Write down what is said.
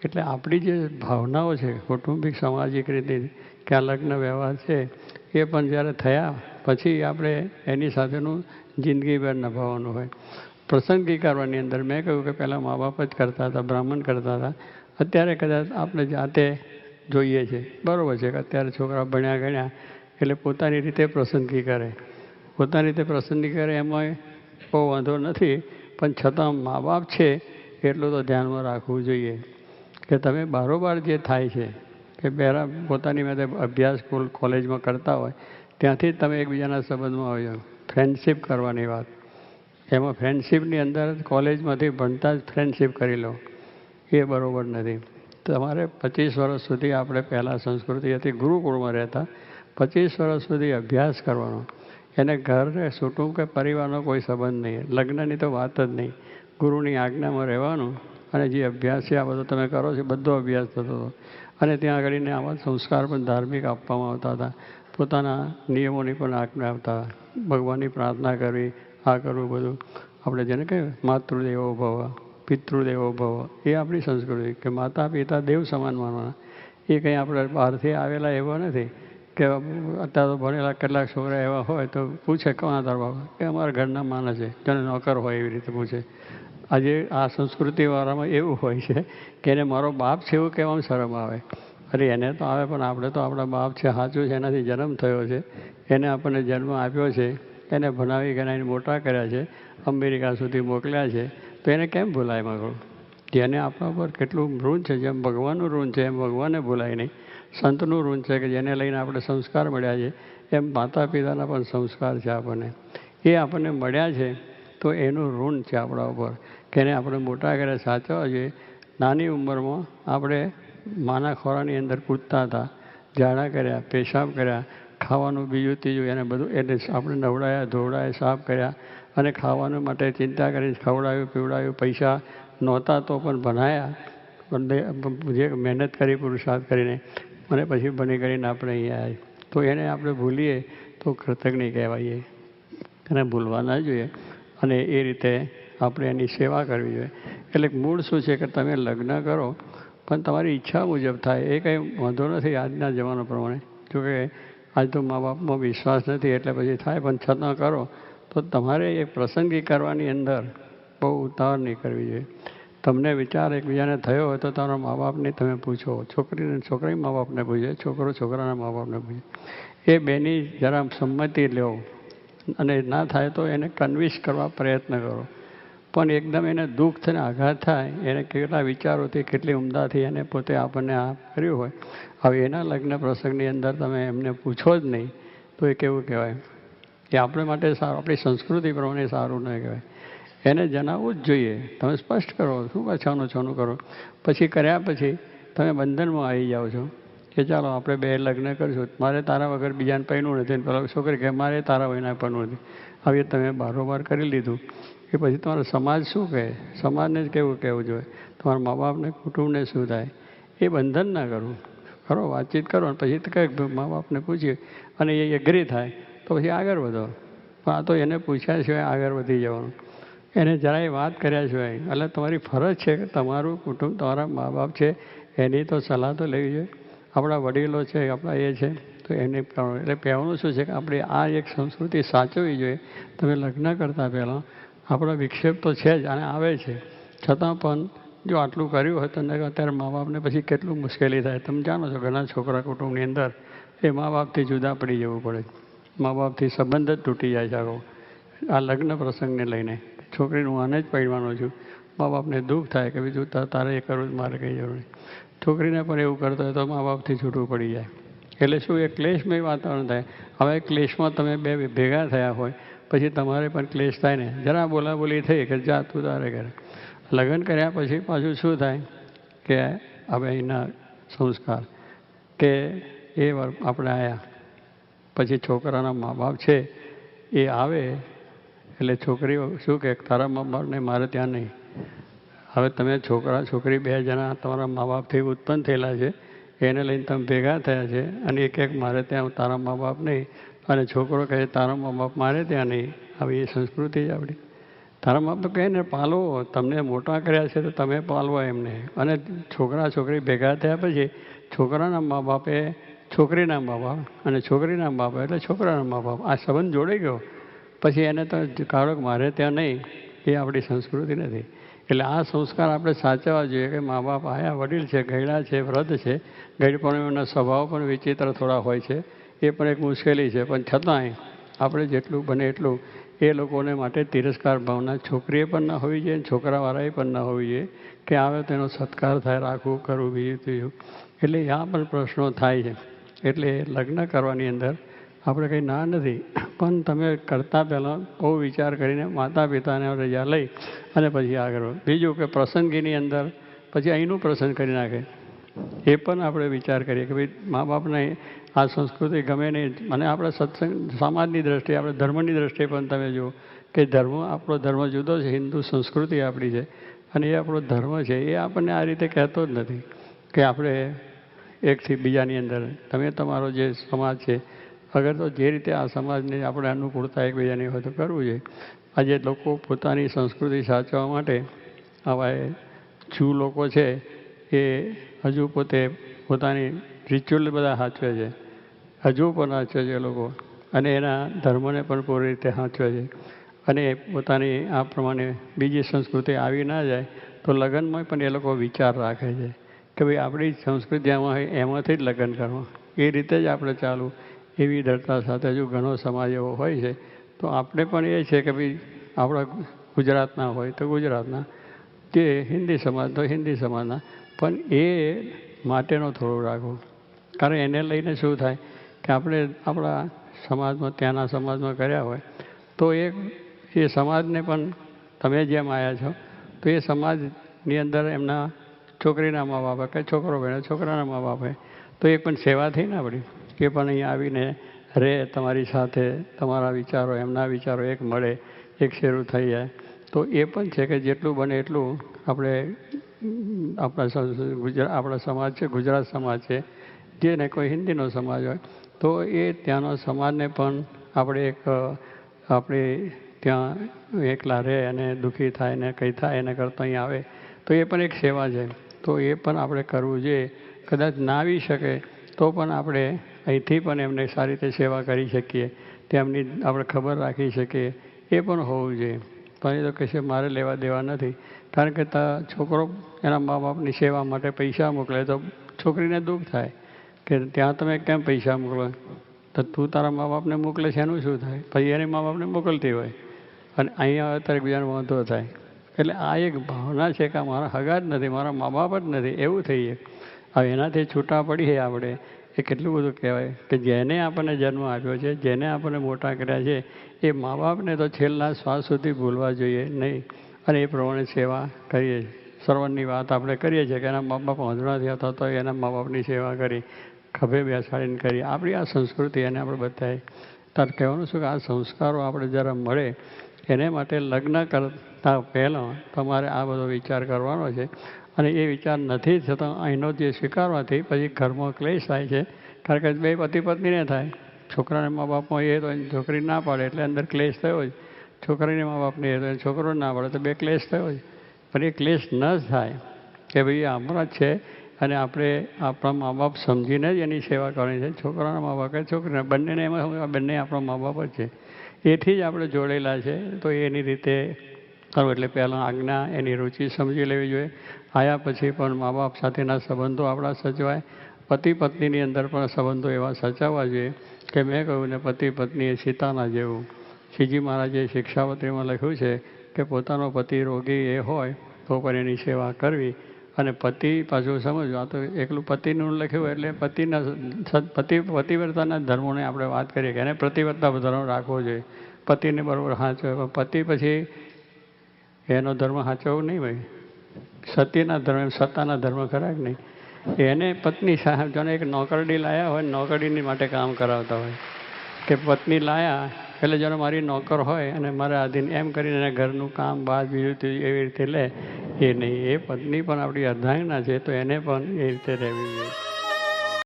એટલે આપણી જે ભાવનાઓ છે કૌટુંબિક સામાજિક રીતે કે આ લગ્ન વ્યવહાર છે એ પણ જ્યારે થયા પછી આપણે એની સાથેનું જિંદગીભર નિભાવવાનું હોય. પ્રસંગી કરવાની અંદર મેં કહ્યું કે પહેલાં મા બાપ જ કરતા હતા, બ્રાહ્મણ કરતા હતા. અત્યારે કદાચ આપણે જાતે જોઈએ છે. બરાબર છે કે અત્યારે છોકરા ભણ્યા ગણ્યા એટલે પોતાની રીતે પસંદગી કરે. પોતાની રીતે પસંદગી કરે એમાં બહુ વાંધો નથી, પણ છતાં મા બાપ છે એટલું તો ધ્યાનમાં રાખવું જોઈએ કે તમે બારોબાર જે થાય છે કે પહેલાં પોતાની માટે અભ્યાસ સ્કૂલ કોલેજમાં કરતા હોય ત્યાંથી જ તમે એકબીજાના સંબંધમાં આવી જાઓ. ફ્રેન્ડશીપ કરવાની વાત, એમાં ફ્રેન્ડશીપની અંદર કોલેજમાંથી ભણતા જ ફ્રેન્ડશીપ કરી લો એ બરાબર નથી. તમારે 25 વર્ષ સુધી આપણે પહેલાં સંસ્કૃતિ હતી ગુરુકુળમાં રહેતા, 25 વર્ષ સુધી અભ્યાસ કરવાનો. એને ઘરને કુટુંબ કે પરિવારનો કોઈ સંબંધ નહીં, લગ્નની તો વાત જ નહીં. ગુરુની આજ્ઞામાં રહેવાનું અને જે અભ્યાસ છે આ બધો તમે કરો છો બધો અભ્યાસ થતો હતો. અને ત્યાં આગળને આવા સંસ્કાર પણ ધાર્મિક આપવામાં આવતા હતા. પોતાના નિયમોની પણ આજ્ઞા આપતા, ભગવાનની પ્રાર્થના કરવી, આ કરવું બધું. આપણે જેને કહીએ માતૃદેવો ભવ, પિતૃદેવો ભવ, એ આપણી સંસ્કૃતિ કે માતા પિતા દેવ સમાન માનવાના. એ કંઈ આપણે બહારથી આવેલા એવા નથી કે અત્યારે તો ભણેલા કેટલાક છોકરા એવા હોય તો પૂછે કોના તારા બાપ, કે અમારા ઘરના માણસ છે, જેને નોકર હોય એવી રીતે પૂછે. આજે આ સંસ્કૃતિવાળામાં એવું હોય છે કે એને મારો બાપ છે એવું કહેવામાં શરમ આવે. અરે એને તો આવે, પણ આપણે તો આપણા બાપ છે સાચું છે, એનાથી જન્મ થયો છે, એને આપણને જન્મ આપ્યો છે, એને ભણાવી ગણાવીને મોટા કર્યા છે, અમેરિકા સુધી મોકલ્યા છે, તો એને કેમ ભૂલાય માગો? જેને આપણા ઉપર કેટલું ઋણ છે, જેમ ભગવાનનું ઋણ છે એમ ભગવાનને ભૂલાય નહીં. સંતનું ઋણ છે કે જેને લઈને આપણે સંસ્કાર મળ્યા છે, એમ માતા પિતાના પણ સંસ્કાર છે આપણને. એ આપણને મળ્યા છે તો એનું ઋણ છે આપણા ઉપર કે એને આપણે મોટા કર્યા સાચવવા જોઈએ. નાની ઉંમરમાં આપણે માના ખોરાની અંદર કૂદતા હતા, ઝાડા કર્યા, પેશાબ કર્યા, ખાવાનું બીજું ત્રીજું એને બધું એટલે આપણે નવડાયા ધોવડાયા સાફ કર્યા અને ખાવાનું માટે ચિંતા કરીને ખવડાવ્યું પીવડાવ્યું. પૈસા નહોતા તો પણ ભણાયા, જે મહેનત કરી પુરુષાર્થ કરીને અને પછી ભણી કરીને આપણે અહીંયા આવ્યા. તો એને આપણે ભૂલીએ તો કૃતજ્ઞ કહેવાઈએ, એને ભૂલવા ના જોઈએ અને એ રીતે આપણે એની સેવા કરવી જોઈએ. એટલે મૂળ શું છે કે તમે લગ્ન કરો પણ તમારી ઈચ્છા મુજબ થાય એ કંઈ વાંધો નથી આજના જમાના પ્રમાણે. જોકે આજ તો મા બાપમાં વિશ્વાસ નથી એટલે પછી થાય, પણ છતાં કરો તો તમારે એ પ્રસંગી કરવાની અંદર બહુ ઉતાવળ નહીં કરવી જોઈએ. તમને વિચાર એકબીજાને થયો હોય તો તમારા મા બાપને તમે પૂછો, છોકરી મા બાપને પૂછે, છોકરો છોકરાના મા બાપને પૂછે. એ બેની જરા સંમતિ લો અને ના થાય તો એને કન્વિન્સ કરવા પ્રયત્ન કરો. પણ એકદમ એને દુઃખ થઈને આઘાત થાય, એને કેટલા વિચારોથી કેટલી ઉમદાથી એને પોતે આપણને આ કર્યું હોય, હવે એના લગ્ન પ્રસંગની અંદર તમે એમને પૂછો જ નહીં તો એ કેવું કહેવાય? એ આપણે માટે સારું, આપણી સંસ્કૃતિ પ્રમાણે સારું ન કહેવાય. એને જણાવવું જ જોઈએ. તમે સ્પષ્ટ કરો, શું છાનું છાનું કરો. પછી કર્યા પછી તમે બંધનમાં આવી જાઓ છો કે ચાલો આપણે બે લગ્ન કરીશું, મારે તારા વગર બીજાને પૈણું નથી. પેલા છોકરી કહે મારે તારા વગરના પૈણું નથી. હવે તમે બારોબાર કરી લીધું એ પછી તમારો સમાજ શું કહે? સમાજને જ કેવું કહેવું જોઈએ, તમારા મા બાપને કુટુંબને શું થાય? એ બંધન ના કરવું. કરો, વાતચીત કરો અને પછી કંઈક મા બાપને પૂછીએ અને એ એગ્રી થાય તો પછી આગળ વધો. પણ આ તો એને પૂછ્યા સિવાય આગળ વધી જવાનું, એને જરાય વાત કર્યા સિવાય. એટલે તમારી ફરજ છે કે તમારું કુટુંબ તમારા મા બાપ છે એની તો સલાહ તો લેવી જોઈએ. આપણા વડીલો છે, આપણા એ છે તો એની એટલે કહેવાનું શું છે કે આપણે આ એક સંસ્કૃતિ સાચવવી જોઈએ. તમે લગ્ન કરતાં પહેલાં આપણો વિક્ષેપ તો છે જ અને આવે છે, છતાં પણ જો આટલું કર્યું હોય તો અત્યારે મા બાપને પછી કેટલું મુશ્કેલી થાય. તમે જાણો છો ઘણા છોકરા કુટુંબની અંદર એ મા બાપથી જુદા પડી જવું પડે, મા બાપથી સંબંધ જ તૂટી જાય છે આખો આ લગ્ન પ્રસંગને લઈને. છોકરીનું હું આને જ પહેરવાનો છું, મા બાપને દુઃખ થાય કે બીજું તારે એ કરવું મારે કંઈ જરૂર નહીં. છોકરીને પણ એવું કરતો હોય તો મા બાપથી છૂટવું પડી જાય. એટલે શું એ ક્લેશમય વાતાવરણ થાય. હવે ક્લેશમાં તમે બે ભેગા થયા હોય પછી તમારે પણ ક્લેશ થાય ને. જરા બોલાબોલી થઈ કે જા તું તારે ઘરે. લગ્ન કર્યા પછી પાછું શું થાય કે હવે એના સંસ્કાર કે એ આપણે આવ્યા પછી છોકરાના મા બાપ છે એ આવે એટલે છોકરીઓ શું કહે તારા મા બાપને મારે ત્યાં નહીં. હવે તમે છોકરા છોકરી બે જણા તમારા મા બાપથી ઉત્પન્ન થયેલા છે, એને લઈને તમે ભેગા થયા છે અને એક મારે ત્યાં તારા મા બાપ નહીં અને છોકરો કહે તારા મા બાપ મારે ત્યાં નહીં. હવે એ સંસ્કૃતિ જ આપણી. તારા મા બાપ કહે ને પાલો, તમને મોટા કર્યા છે તો તમે પાલવો એમને. અને છોકરા છોકરી ભેગા થયા પછી છોકરાના મા બાપે છોકરીના મા બાપ અને છોકરીના મા બાપ એટલે છોકરાના મા બાપ, આ સંબંધ જોડાઈ ગયો. પછી એને તો કાળો મારે ત્યાં નહીં, એ આપણી સંસ્કૃતિ નથી. એટલે આ સંસ્કાર આપણે સાચવવા જોઈએ કે મા બાપ આયા, વડીલ છે, ગયડા છે, વૃદ્ધ છે, ગયડપણ એમના સ્વભાવ પણ વિચિત્ર થોડા હોય છે, એ પણ એક મુશ્કેલી છે. પણ છતાંય આપણે જેટલું બને એટલું એ લોકોને માટે તિરસ્કાર ભાવના છોકરીએ પણ ના હોવી જોઈએ, છોકરાવાળાએ પણ ના હોવી જોઈએ કે આવે તેનો સત્કાર થાય, રાખવું, કરવું, બીજું ત્રીજું. એટલે આ પણ પ્રશ્નો થાય છે. એટલે લગ્ન કરવાની અંદર આપણે કંઈ ના નથી, પણ તમે કરતાં પહેલાં બહુ વિચાર કરીને માતા પિતાને રજા લઈ અને પછી આગળ. બીજું કે પ્રસંગીની અંદર પછી અહીંનું પ્રસંગ કરી નાખે, એ પણ આપણે વિચાર કરીએ કે ભાઈ મા બાપને આ સંસ્કૃતિ ગમે નહીં. અને આપણે સત્સંગ સમાજની દ્રષ્ટિએ, આપણે ધર્મની દ્રષ્ટિએ પણ તમે જુઓ કે ધર્મ, આપણો ધર્મ જુદો છે, હિન્દુ સંસ્કૃતિ આપણી છે અને એ આપણો ધર્મ છે. એ આપણને આ રીતે કહેતો જ નથી કે આપણે એકથી બીજાની અંદર તમે તમારો જે સમાજ છે, અગર તો જે રીતે આ સમાજને આપણે અનુકૂળતા એકબીજાની હોય તો કરવું જોઈએ. આજે લોકો પોતાની સંસ્કૃતિ સાચવવા માટે આવા જૂ લોકો છે એ હજુ પોતે પોતાની રિચ્યુઅલ બધા સાચવે છે, હજુ પણ સાચવે છે લોકો, અને એના ધર્મને પણ પૂરી રીતે સાચવે છે. અને પોતાની આ પ્રમાણે બીજી સંસ્કૃતિ આવી ના જાય તો લગ્નમાં પણ એ લોકો વિચાર રાખે છે કે ભાઈ આપણી સંસ્કૃતિ જેમાં હોય એમાંથી જ લગ્ન કરવા, એ રીતે જ આપણે ચાલવું, એવી દૃઢતા સાથે હજુ ઘણો સમાજ એવો હોય છે. તો આપણે પણ એ છે કે ભાઈ આપણા ગુજરાતના હોય તો ગુજરાતના, જે હિન્દી સમાજ તો હિન્દી સમાજના, પણ એ માટેનો થોડું રાખવું. કારણ એને લઈને શું થાય કે આપણે આપણા સમાજમાં, ત્યાંના સમાજમાં કર્યા હોય તો એ સમાજને પણ તમે જેમ આવ્યા છો તો એ સમાજની અંદર એમના છોકરીના મા બાપે કે છોકરો બને છોકરાના મા બાપે તો એ પણ સેવા થઈ ને આપણી, કે પણ અહીંયા આવીને રહે તમારી સાથે, તમારા વિચારો એમના વિચારો એક મળે, એક શેરું થઈ જાય. તો એ પણ છે કે જેટલું બને એટલું આપણે આપણા સમાજ છે, ગુજરાત સમાજ છે, જેને કોઈ હિન્દીનો સમાજ હોય તો એ ત્યાંનો સમાજને પણ આપણે એક આપણે ત્યાં એકલા રહે અને દુઃખી થાય ને કંઈ થાય એના કરતાં અહીં આવે તો એ પણ એક સેવા છે. તો એ પણ આપણે કરવું જોઈએ. કદાચ ના આવી શકે તો પણ આપણે અહીંથી પણ એમને સારી રીતે સેવા કરી શકીએ, તેમની આપણે ખબર રાખી શકીએ, એ પણ હોવું જોઈએ. પણ એ તો કહેશે મારે લેવા દેવા નથી, કારણ કે છોકરો એના મા બાપની સેવા માટે પૈસા મોકલે તો છોકરીને દુઃખ થાય કે ત્યાં તમે કેમ પૈસા મોકલો, તો તું તારા મા બાપને મોકલે છે એનું શું થાય, પછી એને મા બાપને મોકલતી હોય અને અહીંયા આવે ત્યારે બીજાને વાંધો થાય. એટલે આ એક ભાવના છે કે મારા હગા જ નથી, મારા મા બાપ જ નથી, એવું થઈએ. હવે એનાથી છૂટા પડીએ આપણે, એ કેટલું બધું કહેવાય કે જેને આપણને જન્મ આપ્યો છે, જેને આપણને મોટા કર્યા છે, એ મા બાપને તો છેલ્લા શ્વાસ સુધી ભૂલવા જોઈએ નહીં. અને એ પ્રમાણે સેવા કરીએ. સર્વની વાત આપણે કરીએ છીએ કે એના મા બાપ વાંધણા થયા હતા તો એના મા બાપની સેવા કરી, ખભે બેસાડીને કરી. આપણી આ સંસ્કૃતિ એને આપણે બધાએ તાર કહેવાનું શું કે આ સંસ્કારો આપણે જરા મળે એને માટે લગ્ન કરતાં પહેલાં તમારે આ બધો વિચાર કરવાનો છે. અને એ વિચાર નથી થતો અહીંનો જે સ્વીકારવાથી પછી ઘરમાં ક્લેશ થાય છે. કારણ કે બે પતિ પત્નીને થાય, છોકરાના મા બાપમાં એ તો છોકરી ના પાડે એટલે અંદર ક્લેશ થયો જ, છોકરીના મા બાપને એ તો છોકરો ના પાડે તો બે ક્લેશ થયો જ. પણ એ ક્લેશ ન થાય કે ભાઈ આપણા જ છે અને આપણે આપણા મા બાપ સમજીને જ એની સેવા કરવાની છે. છોકરાના મા બાપ કે છોકરીના બંનેને એમાં બંને આપણા મા બાપ જ છે, એથી જ આપણે જોડેલા છે. તો એની રીતે કરવું એટલે પહેલાં આજ્ઞા, એની રુચિ સમજી લેવી જોઈએ. આવ્યા પછી પણ મા બાપ સાથેના સંબંધો આપણા સચવાય. પતિ પત્નીની અંદર પણ સંબંધો એવા સચવવા જોઈએ કે મેં કહ્યું ને પતિ પત્ની એ સીતાના જેવું. શ્રીજી મહારાજે શિક્ષાપત્રીમાં લખ્યું છે કે પોતાનો પતિ રોગી એ હોય તો પણ એની સેવા કરવી. અને પતિ પાછું સમજવું, આ તો એકલું પતિનું લખ્યું એટલે પતિવ્રતાના ધર્મોને આપણે વાત કરીએ કે એને પ્રતિવ્રતા ધર્મ રાખવો જોઈએ, પતિને બરાબર સાચવે. પણ પતિ પછી એનો ધર્મ સાચવવો નહીં ભાઈ, સતીના ધર્મ, સત્તાના ધર્મ ખરા કે નહીં. એને પત્ની સાહેબ જાણે એક નોકરડી લાયા હોય, નોકરડીની માટે કામ કરાવતા હોય કે પત્ની લાયા એટલે જાણે મારી નોકર હોય અને મારા આધીન એમ કરીને એને ઘરનું કામ બાદ બીજું એવી રીતે લે, એ નહીં. એ પત્ની પણ આપણી અર્ધાંગના છે તો એને પણ એ રીતે રહેવી જોઈએ.